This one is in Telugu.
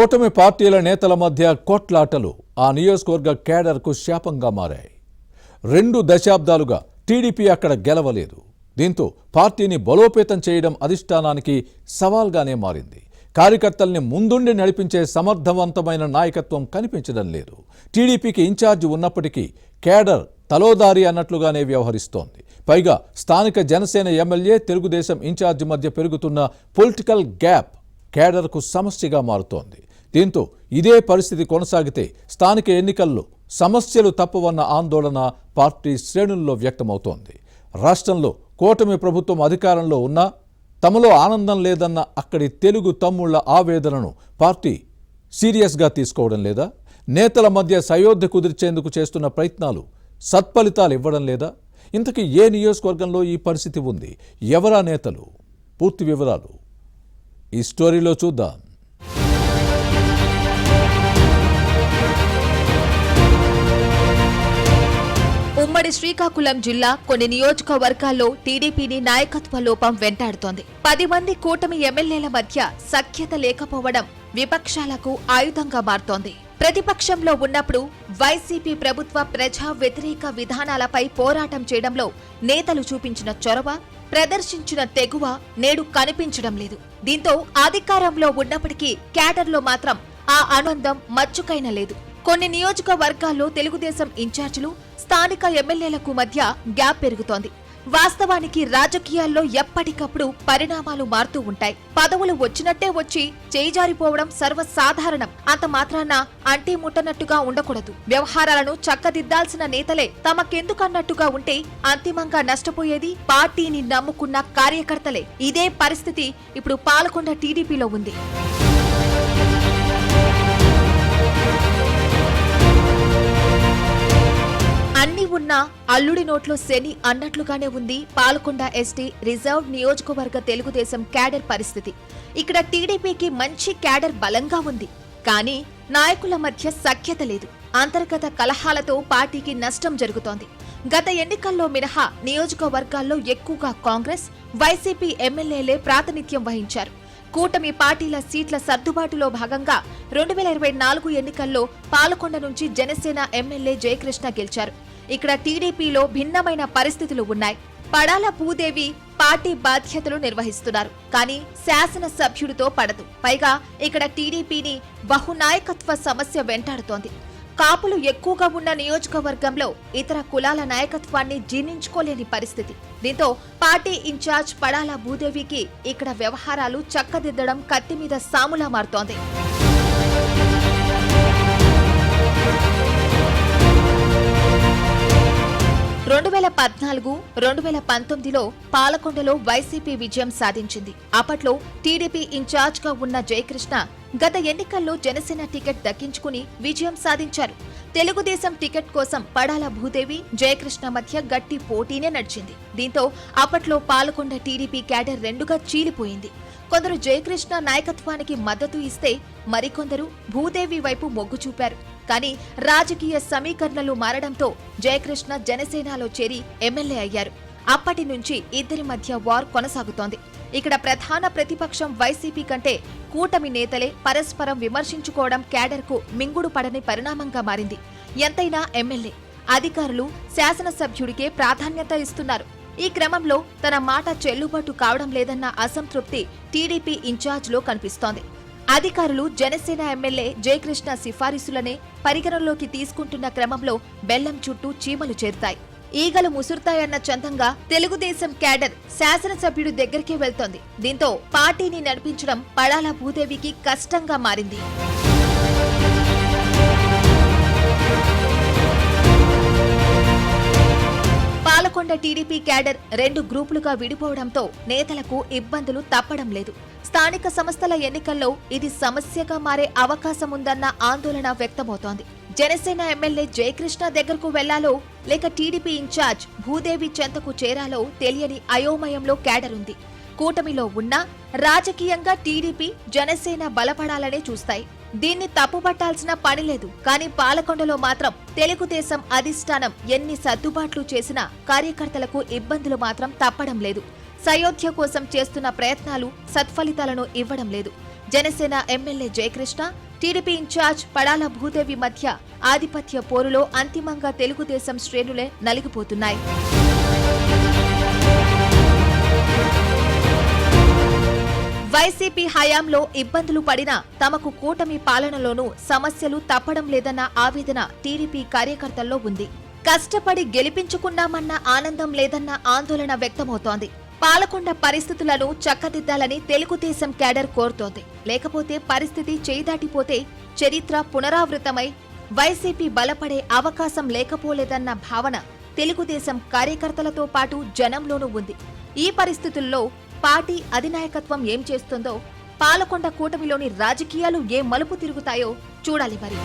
కూటమి పార్టీల నేతల మధ్య కొట్లాటలు ఆ నియోజకవర్గ కేడర్కు శాపంగా మారాయి. 2 దశాబ్దాలుగా టీడీపీ అక్కడ గెలవలేదు. దీంతో పార్టీని బలోపేతం చేయడం అధిష్టానానికి సవాల్గానే మారింది. కార్యకర్తల్ని ముందుండి నడిపించే సమర్థవంతమైన నాయకత్వం కనిపించడం లేదు. టీడీపీకి ఇన్ఛార్జి ఉన్నప్పటికీ కేడర్ తలోదారి అన్నట్లుగానే వ్యవహరిస్తోంది. పైగా స్థానిక జనసేన ఎమ్మెల్యే తెలుగుదేశం ఇన్ఛార్జి మధ్య పెరుగుతున్న పొలిటికల్ గ్యాప్ కేడర్కు సమస్యగా మారుతోంది. దీంతో ఇదే పరిస్థితి కొనసాగితే స్థానిక ఎన్నికల్లో సమస్యలు తప్పవన్న ఆందోళన పార్టీ శ్రేణుల్లో వ్యక్తమవుతోంది. రాష్ట్రంలో కూటమి ప్రభుత్వం అధికారంలో ఉన్నా తమలో ఆనందం లేదన్న అక్కడి తెలుగు తమ్ముళ్ల ఆవేదనను పార్టీ సీరియస్గా తీసుకోవడం లేదా? నేతల మధ్య సయోధ్య కుదిర్చేందుకు చేస్తున్న ప్రయత్నాలు సత్ఫలితాలు ఇవ్వడం లేదా? ఇంతకీ ఏ నియోజకవర్గంలో ఈ పరిస్థితి ఉంది? ఎవరా నేతలు? పూర్తి వివరాలు ఈ స్టోరీలో చూద్దాం. ఉమ్మడి శ్రీకాకుళం జిల్లా కొన్ని నియోజకవర్గాల్లో టీడీపీని నాయకత్వ లోపం వెంటాడుతోంది. 10 మంది కూటమి ఎమ్మెల్యేల మధ్య సఖ్యత లేకపోవడం విపక్షాలకు ఆయుధంగా మారుతోంది. ప్రతిపక్షంలో ఉన్నప్పుడు వైసీపీ ప్రభుత్వ ప్రజా వ్యతిరేక విధానాలపై పోరాటం చేయడంలో నేతలు చూపించిన చొరవ, ప్రదర్శించిన తెగువ నేడు కనిపించడం లేదు. దీంతో అధికారంలో ఉన్నప్పటికీ క్యాడర్లో మాత్రం ఆ అనుబంధం మచ్చుకైనా లేదు. కొన్ని నియోజకవర్గాల్లో తెలుగుదేశం ఇన్ఛార్జీలు, స్థానిక ఎమ్మెల్యేలకు మధ్య గ్యాప్ పెరుగుతోంది. వాస్తవానికి రాజకీయాల్లో ఎప్పటికప్పుడు పరిణామాలు మారుతూ ఉంటాయి. పదవులు వచ్చినట్టే వచ్చి చేయిజారిపోవడం సర్వసాధారణం. అంత మాత్రాన అంటీ ముట్టనట్టుగా ఉండకూడదు. వ్యవహారాలను చక్కదిద్దాల్సిన నేతలే తమకెందుకన్నట్టుగా ఉంటే అంతిమంగా నష్టపోయేది పార్టీని నమ్ముకున్న కార్యకర్తలే. ఇదే పరిస్థితి ఇప్పుడు పాలకొండ టీడీపీలో ఉంది. అన్ని ఉన్నా అల్లుడి నోట్లో శని అన్నట్లుగానే ఉంది పాలకొండ ఎస్టీ రిజర్వ్ నియోజకవర్గ తెలుగుదేశం క్యాడర్ పరిస్థితి. ఇక్కడ టీడీపీకి మంచి క్యాడర్ బలంగా ఉంది. కానీ నాయకుల మధ్య సఖ్యత లేదు. అంతర్గత కలహాలతో పార్టీకి నష్టం జరుగుతోంది. గత ఎన్నికల్లో మినహా నియోజకవర్గాల్లో ఎక్కువగా కాంగ్రెస్, వైసీపీ ఎమ్మెల్యేలే ప్రాతినిధ్యం వహించారు. కూటమి పార్టీల సీట్ల సర్దుబాటులో భాగంగా 2024 ఎన్నికల్లో పాలకొండ నుంచి జనసేన ఎమ్మెల్యే జయకృష్ణ గెలిచారు. ఇక్కడ టీడీపీలో భిన్నమైన పరిస్థితులు ఉన్నాయి. పడాల భూదేవి పార్టీ బాధ్యతలు నిర్వహిస్తున్నారు. కానీ శాసనసభ్యుడితో పడదు. పైగా ఇక్కడ టీడీపీని బహునాయకత్వ సమస్య వెంటాడుతోంది. కాపులు ఎక్కువగా ఉన్న నియోజకవర్గంలో ఇతర కులాల నాయకత్వాన్ని జీర్ణించుకోలేని పరిస్థితి. దీంతో పార్టీ ఇన్ఛార్జ్ పడాల భూదేవికి ఇక్కడ వ్యవహారాలు చక్కదిద్దడం కత్తిమీద సాములా మారుతోంది. 2014, 2019లో పాలకొండలో వైసీపీ విజయం సాధించింది. అప్పట్లో టీడీపీ ఇన్ఛార్జ్ గా ఉన్న జయకృష్ణ గత ఎన్నికల్లో జనసేన టికెట్ దక్కించుకుని విజయం సాధించారు. తెలుగుదేశం టికెట్ కోసం పడాల భూదేవి, జయకృష్ణ మధ్య గట్టి పోటీనే నడిచింది. దీంతో అప్పట్లో పాలకొండ టీడీపీ క్యాడర్ 2గా చీలిపోయింది. కొందరు జయకృష్ణ నాయకత్వానికి మద్దతు ఇస్తే మరికొందరు భూదేవి వైపు మొగ్గు చూపారు. కానీ రాజకీయ సమీకరణలు మారడంతో జయకృష్ణ జనసేనలో చేరి ఎమ్మెల్యే అయ్యారు. అప్పటి నుంచి ఇద్దరి మధ్య వార్ కొనసాగుతోంది. ఇక్కడ ప్రధాన ప్రతిపక్షం వైసీపీ కంటే కూటమి నేతలే పరస్పరం విమర్శించుకోవడం క్యాడర్కు మింగుడు పడని పరిణామంగా మారింది. ఎంతైనా ఎమ్మెల్యే, అధికారులు శాసనసభ్యుడికే ప్రాధాన్యత ఇస్తున్నారు. ఈ క్రమంలో తన మాట చెల్లుబాటు కావడం లేదన్న అసంతృప్తి టీడీపీ ఇన్ఛార్జ్లో కనిపిస్తోంది. అధికారులు జనసేన ఎమ్మెల్యే జయకృష్ణ సిఫారసులనే పరిగణలోకి తీసుకుంటున్న క్రమంలో బెల్లం చుట్టూ చీమలు చేరుతాయి. ఈగలు ముసురుతాయన్న చందంగా తెలుగుదేశం క్యాడర్ శాసనసభ్యుడి దగ్గరికే వెళ్తోంది. దీంతో పార్టీని నడిపించడం పడాల భూదేవికి కష్టంగా మారింది. పాలకొండ టీడీపీ క్యాడర్ 2 గ్రూపులుగా విడిపోవడంతో నేతలకు ఇబ్బందులు తప్పడం లేదు. స్థానిక సంస్థల ఎన్నికల్లో ఇది సమస్యగా మారే అవకాశముందన్న ఆందోళన వ్యక్తమవుతోంది. జనసేన ఎమ్మెల్యే జయకృష్ణ దగ్గరకు వెళ్లాలో లేక టీడీపీ ఇన్ఛార్జ్ భూదేవి చెంతకు చేరాలో తెలియని అయోమయంలో క్యాడర్ ఉంది. కూటమిలో ఉన్నా రాజకీయంగా టీడీపీ, జనసేన బలపడాలనే చూస్తాయి. దీన్ని తప్పుపట్టాల్సిన పని లేదు. కానీ పాలకొండలో మాత్రం తెలుగుదేశం అధిష్టానం ఎన్ని సర్దుబాట్లు చేసినా కార్యకర్తలకు ఇబ్బందులు మాత్రం తప్పడం లేదు. సయోధ్య కోసం చేస్తున్న ప్రయత్నాలు సత్ఫలితాలను ఇవ్వడం లేదు. Janasena MLA Jayakrishna, TDP incharge Padala Bhudevi మధ్య ఆధిపత్య పోరులో అంతిమంగా తెలుగుదేశం శ్రేణులే నలిగిపోతున్నాయి. వైసీపీ హయాంలో ఇబ్బందులు పడినా తమకు కూటమి పాలనలోనూ సమస్యలు తప్పడం లేదన్న ఆవేదన టీడీపీ కార్యకర్తల్లో ఉంది. కష్టపడి గెలిపించుకున్నామన్న ఆనందం లేదన్న ఆందోళన వ్యక్తమవుతోంది. పాలకొండ పరిస్థితులను చక్కదిద్దాలని తెలుగుదేశం క్యాడర్ కోరుతోంది. లేకపోతే పరిస్థితి చేయిదాటిపోతే చరిత్ర పునరావృతమై వైసీపీ బలపడే అవకాశం లేకపోలేదన్న భావన తెలుగుదేశం కార్యకర్తలతో పాటు జనంలోనూ ఉంది. ఈ పరిస్థితుల్లో పార్టీ అధినాయకత్వం ఏం చేస్తుందో, పాలకొండ కూటమిలోని రాజకీయాలు ఏ మలుపు తిరుగుతాయో చూడాలి మరి.